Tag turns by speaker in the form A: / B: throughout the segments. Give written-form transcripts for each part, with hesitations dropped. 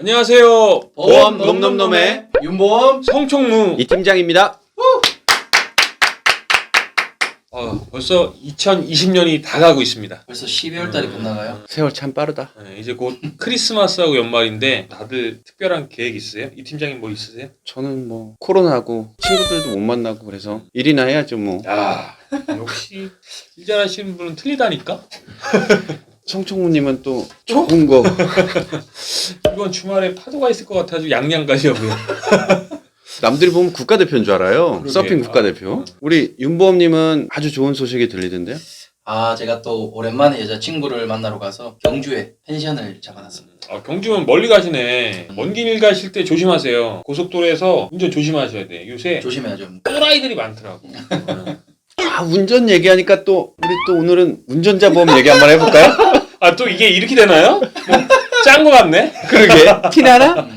A: 안녕하세요.
B: 보험 놈놈놈의
C: 윤보험
A: 성총무
B: 이 팀장입니다.
A: 벌써 2020년이 다 가고 있습니다.
C: 벌써 12월 달이 끝나가요?
B: 세월 참 빠르다.
A: 네, 이제 곧 크리스마스하고 연말인데 다들 특별한 계획 있으세요? 이 팀장님 뭐 있으세요?
B: 저는 뭐 코로나고 친구들도 못 만나고 그래서 일이나 해야죠 뭐.
A: 야, 역시 일 잘하시는 분은 틀리다니까?
B: 성총무님은 또 좋은 거.
A: 이번 주말에 파도가 있을 것 같아서 양양 가려고요.
B: 남들이 보면 국가대표인 줄 알아요.
A: 그러게.
B: 서핑 국가대표. 우리 윤보험님은 아주 좋은 소식이 들리던데요?
C: 제가 또 오랜만에 여자친구를 만나러 가서 경주에 펜션을 잡아놨습니다.
A: 경주면 멀리 가시네. 먼 길 가실 때 조심하세요. 고속도로에서 운전 조심하셔야 돼. 요새
C: 조심해야죠.
A: 또라이들이 많더라고.
B: 운전 얘기하니까 또 우리 또 오늘은 운전자 보험 얘기 한번 해볼까요?
A: 또 이게 이렇게 되나요? 짠 거 같네?
B: 그러게. 티나나?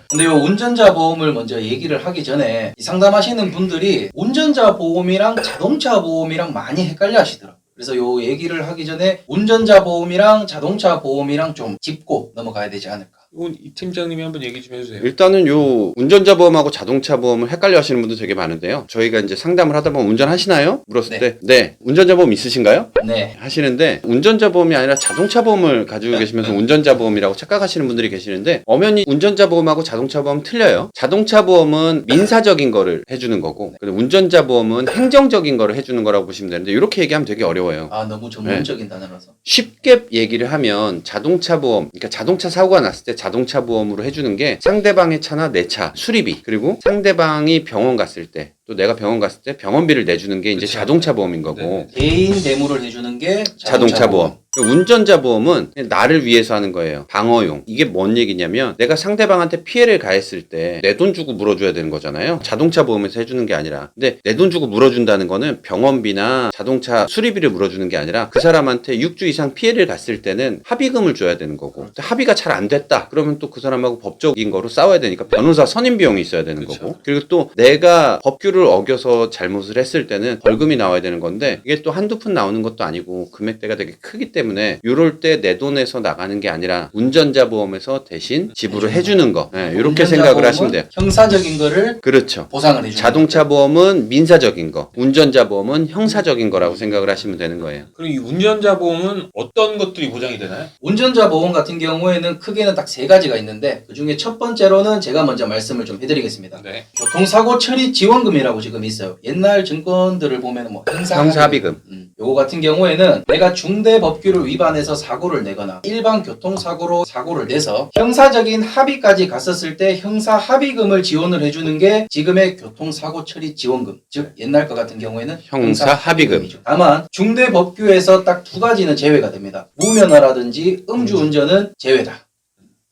C: 근데 이 운전자 보험을 먼저 얘기를 하기 전에 이 상담하시는 분들이 운전자 보험이랑 자동차 보험이랑 많이 헷갈려 하시더라고요. 그래서 요 얘기를 하기 전에 운전자 보험이랑 자동차 보험이랑 좀 짚고 넘어가야 되지 않을까.
A: 이건 이 팀장님이 한번 얘기 좀 해주세요.
B: 일단은 요 운전자 보험하고 자동차 보험을 헷갈려 하시는 분들 되게 많은데요. 저희가 이제 상담을 하다 보면 운전하시나요? 물었을 때 네. 운전자 보험 있으신가요?
C: 네.
B: 하시는데 운전자 보험이 아니라 자동차 보험을 가지고 계시면서 운전자 보험이라고 착각하시는 분들이 계시는데 엄연히 운전자 보험하고 자동차 보험 틀려요. 자동차 보험은 민사적인 거를 해주는 거고 운전자 보험은 행정적인 거를 해주는 거라고 보시면 되는데 이렇게 얘기하면 되게 어려워요.
C: 너무 전문적인 단어라서.
B: 쉽게 얘기를 하면 자동차 보험, 그러니까 자동차 사고가 났을 때 자동차 보험으로 해주는 게 상대방의 차나 내 차 수리비, 그리고 상대방이 병원 갔을 때 또 내가 병원 갔을 때 병원비를 내주는 게 이제
A: 그쵸.
B: 자동차 보험인 거고
A: 네네.
C: 개인 대무를 해주는 게
B: 자동차 보험. 운전자 보험은 나를 위해서 하는 거예요. 방어용. 이게 뭔 얘기냐면 내가 상대방한테 피해를 가했을 때 내 돈 주고 물어줘야 되는 거잖아요. 자동차 보험에서 해주는 게 아니라. 근데 내 돈 주고 물어준다는 거는 병원비나 자동차 수리비를 물어주는 게 아니라 그 사람한테 6주 이상 피해를 갔을 때는 합의금을 줘야 되는 거고 합의가 잘 안 됐다. 그러면 또 그 사람하고 법적인 거로 싸워야 되니까 변호사 선임 비용이 있어야 되는
A: 그쵸.
B: 거고 그리고 또 내가 법규를 어겨서 잘못을 했을 때는 벌금이 나와야 되는 건데 이게 또 한두 푼 나오는 것도 아니고 금액대가 되게 크기 때문에 이럴 때 내 돈에서 나가는 게 아니라 운전자 보험에서 대신 지불을 해주는 거 이렇게 생각을 하시면 돼요.
C: 형사적인 거를
B: 그렇죠.
C: 보상을 해주는
B: 자동차 보험은 민사적인 거, 운전자 보험은 형사적인 거라고 생각을 하시면 되는 거예요.
A: 그럼 이 운전자 보험은 어떤 것들이 보장이 되나요?
C: 운전자 보험 같은 경우에는 크게는 딱 세 가지가 있는데 그중에 첫 번째로는 제가 먼저 말씀을 좀 해드리겠습니다.
A: 네.
C: 교통사고 처리 지원금이라고 지금 있어요. 옛날 증권들을 보면 뭐
B: 형사합의금.
C: 요거 같은 경우에는 내가 중대법규를 위반해서 사고를 내거나 일반 교통사고로 사고를 내서 형사적인 합의까지 갔었을 때 형사합의금을 지원을 해주는 게 지금의 교통사고 처리 지원금, 즉 옛날 것 같은 경우에는
B: 형사합의금.
C: 다만 중대법규에서 딱 두 가지는 제외가 됩니다. 무면허라든지 음주운전은 제외다.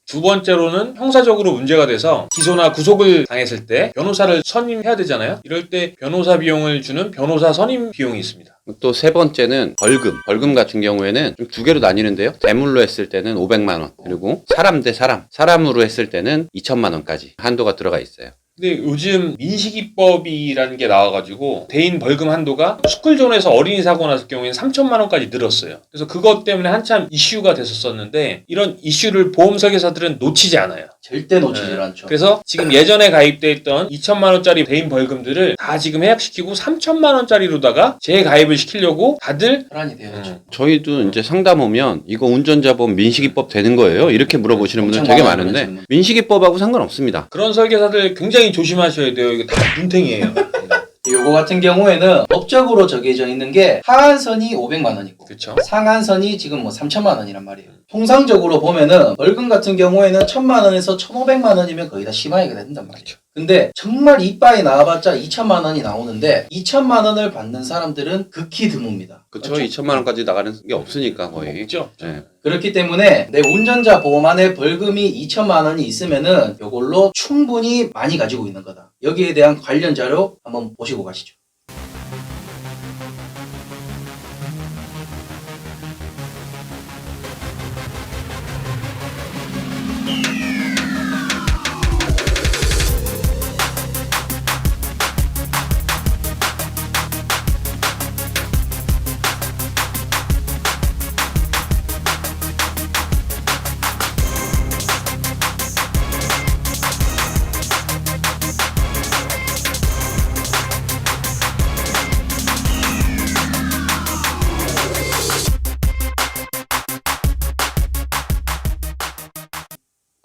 A: 두 번째로는 형사적으로 문제가 돼서 기소나 구속을 당했을 때 변호사를 선임해야 되잖아요. 이럴 때 변호사 비용을 주는 변호사 선임 비용이 있습니다.
B: 또 세 번째는 벌금. 벌금 같은 경우에는 좀 두 개로 나뉘는데요. 대물로 했을 때는 500만 원. 그리고 사람 대 사람. 사람으로 했을 때는 2천만 원까지 한도가 들어가 있어요.
A: 근데 요즘 민식이법이라는 게 나와가지고 대인 벌금 한도가 스쿨존에서 어린이 사고 났을 경우에는 3천만 원까지 늘었어요. 그래서 그것 때문에 한참 이슈가 됐었었는데 이런 이슈를 보험 설계사들은 놓치지 않아요.
C: 절대 놓치질 않죠.
A: 그래서 지금 예전에 가입돼 있던 2천만 원짜리 대인 벌금들을 다 지금 해약시키고 3천만 원짜리로다가 재가입을 시키려고 다들
C: 혈안이 되어야죠.
B: 저희도 이제 상담 오면 이거 운전자 보험 민식이법 되는 거예요? 이렇게 물어보시는 분들
C: 엄청
B: 되게
C: 많아요,
B: 많은데
C: 그런
B: 민식이법하고 상관없습니다.
A: 그런 설계사들 굉장히 조심하셔야 돼요. 이거 다 눈탱이에요.
C: 요거 같은 경우에는 법적으로 정해져 있는 게 하한선이 500만 원이고
A: 그렇죠.
C: 상한선이 지금 뭐 3천만 원이란 말이에요. 통상적으로 보면은 벌금 같은 경우에는 1,000만 원에서 1,500만 원이면 거의 다 심하게 된단 말이죠. 근데 정말 이빠이 나와봤자 2천만 원이 나오는데 2천만 원을 받는 사람들은 극히 드뭅니다.
B: 그렇죠. 2천만 원까지 나가는 게 없으니까 거의.
A: 없죠.
B: 네.
C: 그렇기 때문에 내 운전자 보험 안에 벌금이 2천만 원이 있으면은 이걸로 충분히 많이 가지고 있는 거다. 여기에 대한 관련 자료 한번 보시고 가시죠.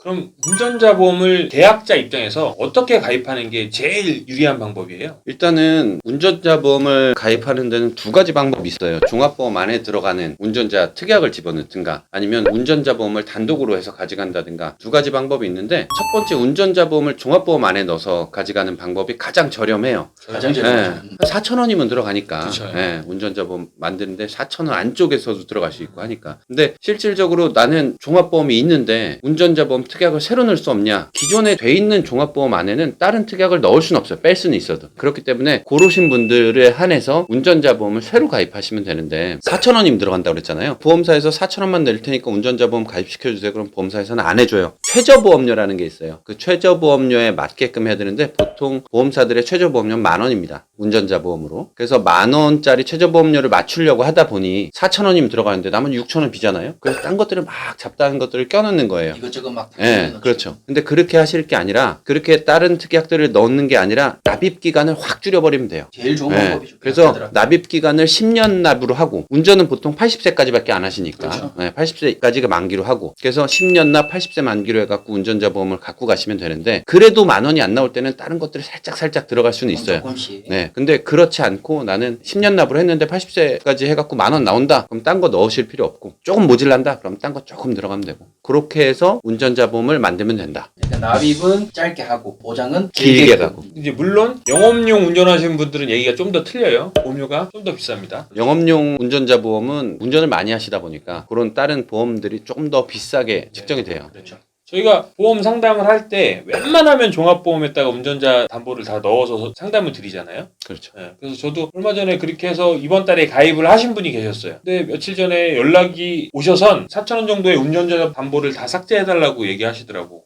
A: 그럼 운전자 보험을 계약자 입장에서 어떻게 가입하는 게 제일 유리한 방법이에요?
B: 일단은 운전자 보험을 가입하는 데는 두 가지 방법이 있어요. 종합보험 안에 들어가는 운전자 특약을 집어넣든가 아니면 운전자 보험을 단독으로 해서 가져간다든가 두 가지 방법이 있는데 첫 번째 운전자 보험을 종합보험 안에 넣어서 가져가는 방법이 가장 저렴해요.
C: 가장
B: 네.
C: 저렴하죠.
B: 한 4,000원이면 들어가니까.
A: 그쵸.
B: 네, 운전자 보험 만드는데 4,000원 안쪽에서도 들어갈 수 있고 하니까. 근데 실질적으로 나는 종합보험이 있는데 운전자 보험 특약을 새로 넣을 수 없냐? 기존에 돼 있는 종합보험 안에는 다른 특약을 넣을 수는 없어요. 뺄 수는 있어도. 그렇기 때문에 고르신 분들에 한해서 운전자 보험을 새로 가입하시면 되는데 4,000원이면 들어간다고 그랬잖아요. 보험사에서 4,000원만 낼 테니까 운전자 보험 가입시켜주세요. 그럼 보험사에서는 안 해줘요. 최저보험료라는 게 있어요. 그 최저보험료에 맞게끔 해야 되는데 보통 보험사들의 최저보험료는 10,000원입니다. 운전자 보험으로. 그래서 10,000원짜리 최저보험료를 맞추려고 하다 보니 4,000원이면 들어가는데 남은 6,000원 비잖아요. 그래서 딴 것들을 막 잡다한 것들을 껴넣는 거예요.
C: 이것저것 막 다
B: 네,
C: 넣죠.
B: 그렇죠. 근데 그렇게 하실 게 아니라 그렇게 다른 특약들을 넣는 게 아니라 납입 기간을 확 줄여버리면 돼요.
C: 제일 좋은
B: 네,
C: 방법이죠.
B: 그래서
C: 계약자들한테.
B: 납입 기간을 10년 납으로 하고 운전은 보통 80세까지밖에 안 하시니까
C: 그렇죠.
B: 네, 80세까지가 만기로 하고 그래서 10년 납 80세 만기로 해갖고 운전자 보험을 갖고 가시면 되는데 그래도 10,000원이 안 나올 때는 다른 것들이 살짝 들어갈 수는 있어요.
C: 조금씩.
B: 네, 근데 그렇지 않고 나는 10년 납으로 했는데 80세까지 해갖고 10,000원 나온다. 그럼 딴 거 넣으실 필요 없고 조금 모질란다. 그럼 딴 거 조금 들어가면 되고 그렇게 해서 운전자 보험을 만들면 된다.
C: 그러니까 납입은 짧게 하고 보장은
B: 길게 가고.
A: 이제 물론 영업용 운전하시는 분들은 얘기가 좀 더 틀려요. 보험료가 좀 더 비쌉니다.
B: 영업용 운전자 보험은 운전을 많이 하시다 보니까 그런 다른 보험들이 조금 더 비싸게 측정이 돼요.
A: 그렇죠. 저희가 보험 상담을 할 때 웬만하면 종합보험에다가 운전자 담보를 다 넣어서 상담을 드리잖아요.
B: 그렇죠.
A: 네, 그래서 저도 얼마 전에 그렇게 해서 이번 달에 가입을 하신 분이 계셨어요. 근데 며칠 전에 연락이 오셔선 4,000원 정도의 운전자 담보를 다 삭제해달라고 얘기하시더라고.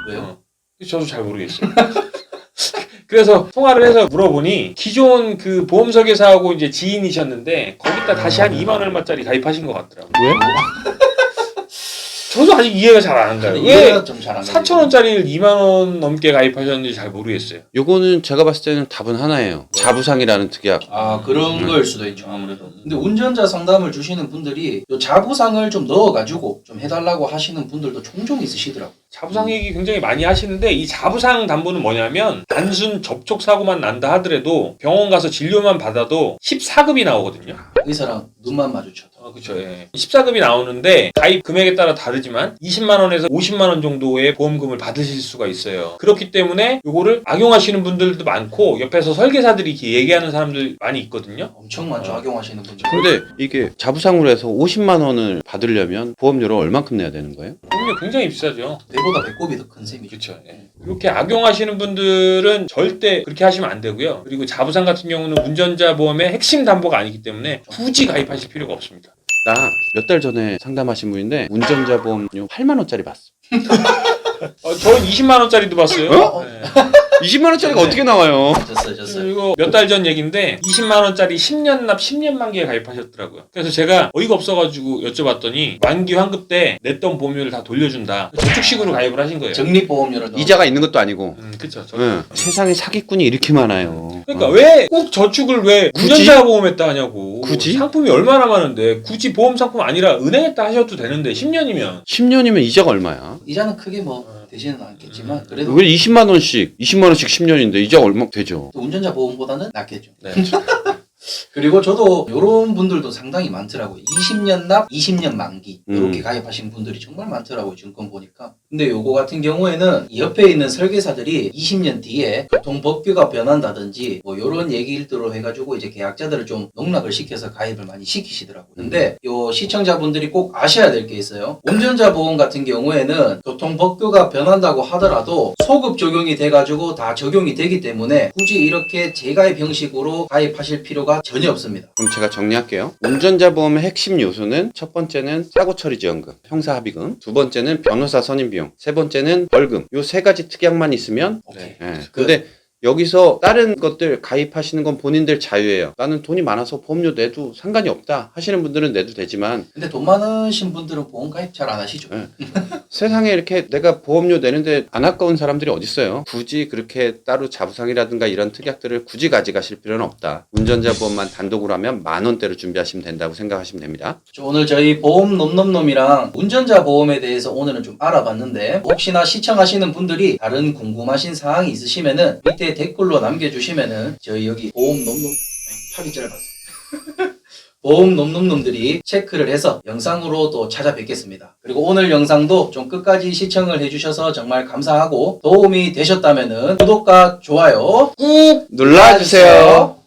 C: 왜요?
A: 저도 잘 모르겠어요. 그래서 통화를 해서 물어보니 기존 그 보험 설계사하고 이제 지인이셨는데 거기다 다시 한 2만 얼마짜리 가입하신 것 같더라고요.
B: 왜?
A: 저도 아직 이해가 잘 안 가요.
C: 근데
A: 왜
C: 이해가 좀잘 안 가요.
A: 4,000원짜리를 2만 원 넘게 가입하셨는지 잘 모르겠어요.
B: 요거는 제가 봤을 때는 답은 하나예요. 자부상이라는 특약.
C: 아 그런 거일 수도 있죠 아무래도. 근데 운전자 상담을 주시는 분들이 요 자부상을 좀 넣어가지고 좀 해달라고 하시는 분들도 종종 있으시더라고요.
A: 자부상 얘기 굉장히 많이 하시는데 이 자부상 담보는 뭐냐면 단순 접촉 사고만 난다 하더라도 병원 가서 진료만 받아도 14급이 나오거든요.
C: 의사랑 눈만 마주쳐도.
A: 그렇죠. 예. 14급이 나오는데 가입 금액에 따라 다르지만 20만 원에서 50만 원 정도의 보험금을 받으실 수가 있어요. 그렇기 때문에 요거를 악용하시는 분들도 많고 옆에서 설계사들이 이렇게 얘기하는 사람들 많이 있거든요.
C: 엄청 많죠 악용하시는 분들.
B: 근데 이게 자부상으로 해서 50만 원을 받으려면 보험료를 얼만큼 내야 되는 거예요?
A: 보험료 굉장히 비싸죠.
C: 내보다 배꼽이 더 큰 셈이죠.
A: 그렇죠. 예. 이렇게 악용하시는 분들은 절대 그렇게 하시면 안 되고요. 그리고 자부상 같은 경우는 운전자 보험의 핵심 담보가 아니기 때문에 굳이 가입하실 필요가 없습니다.
B: 나 몇 달 전에 상담하신 분인데 운전자 보험료 8만 원짜리 봤어.
A: 저는 20만 원짜리도 봤어요.
B: 어?
A: 네.
B: 20만 원짜리가 어떻게 나와요?
C: 졌어요.
A: 그리고 몇 달 전 얘기인데 20만 원짜리 10년 납 10년 만기에 가입하셨더라고요. 그래서 제가 어이가 없어가지고 여쭤봤더니 만기 환급 때 냈던 보험료를 다 돌려준다. 저축식으로 가입을 하신 거예요.
C: 적립보험료를 넣어.
B: 이자가 있는 것도 아니고.
A: 그렇죠.
B: 응. 세상에 사기꾼이 이렇게 많아요.
A: 그러니까 왜 꼭 저축을 왜
B: 굳이?
A: 운전자 보험했다 하냐고.
B: 굳이?
A: 상품이 얼마나 많은데 굳이 보험 상품 아니라 은행에다 하셔도 되는데 10년이면
B: 10년이면 이자가 얼마야?
C: 이자는 크게 뭐 되지는 않겠지만 그래도
B: 왜 20만 원씩 10년인데 이자가 얼마 되죠?
C: 또 운전자 보험보다는 낫겠죠.
A: 네.
C: 그리고 저도 이런 분들도 상당히 많더라고요. 20년 납, 20년 만기 이렇게
B: 음.
C: 가입하신 분들이 정말 많더라고요. 증권 보니까. 근데 요거 같은 경우에는 이 옆에 있는 설계사들이 20년 뒤에 교통법규가 변한다든지 뭐 이런 얘기들로 해가지고 이제 계약자들을 좀 농락을 시켜서 가입을 많이 시키시더라고요. 근데 요 시청자분들이 꼭 아셔야 될 게 있어요. 운전자 보험 같은 경우에는 교통법규가 변한다고 하더라도 소급 적용이 돼가지고 다 적용이 되기 때문에 굳이 이렇게 재가입 형식으로 가입하실 필요가 전혀 없습니다.
B: 그럼 제가 정리할게요. 운전자 보험의 핵심 요소는 첫 번째는 사고 처리 지원금, 형사 합의금, 두 번째는 변호사 선임 비용, 세 번째는 벌금. 요 세 가지 특약만 있으면
A: 네.
B: 예. 근데 여기서 다른 것들 가입하시는 건 본인들 자유예요. 나는 돈이 많아서 보험료 내도 상관이 없다 하시는 분들은 내도 되지만
C: 근데 돈 많으신 분들은 보험 가입 잘 안 하시죠?
B: 네. 세상에 이렇게 내가 보험료 내는데 안 아까운 사람들이 어딨어요. 굳이 그렇게 따로 자부상이라든가 이런 특약들을 굳이 가져가실 필요는 없다. 운전자 보험만 단독으로 하면 10,000원대로 준비하시면 된다고 생각하시면 됩니다.
C: 오늘 저희 보험 놈놈놈이랑 운전자 보험에 대해서 오늘은 좀 알아봤는데 혹시나 시청하시는 분들이 다른 궁금하신 사항이 있으시면은 밑에 댓글로 남겨주시면은 저희 여기 보험 놈놈 팔이 짧아서 보험 놈놈놈들이 체크를 해서 영상으로 또 찾아뵙겠습니다. 그리고 오늘 영상도 좀 끝까지 시청을 해주셔서 정말 감사하고 도움이 되셨다면은 구독과 좋아요
B: 꾹 눌러주세요.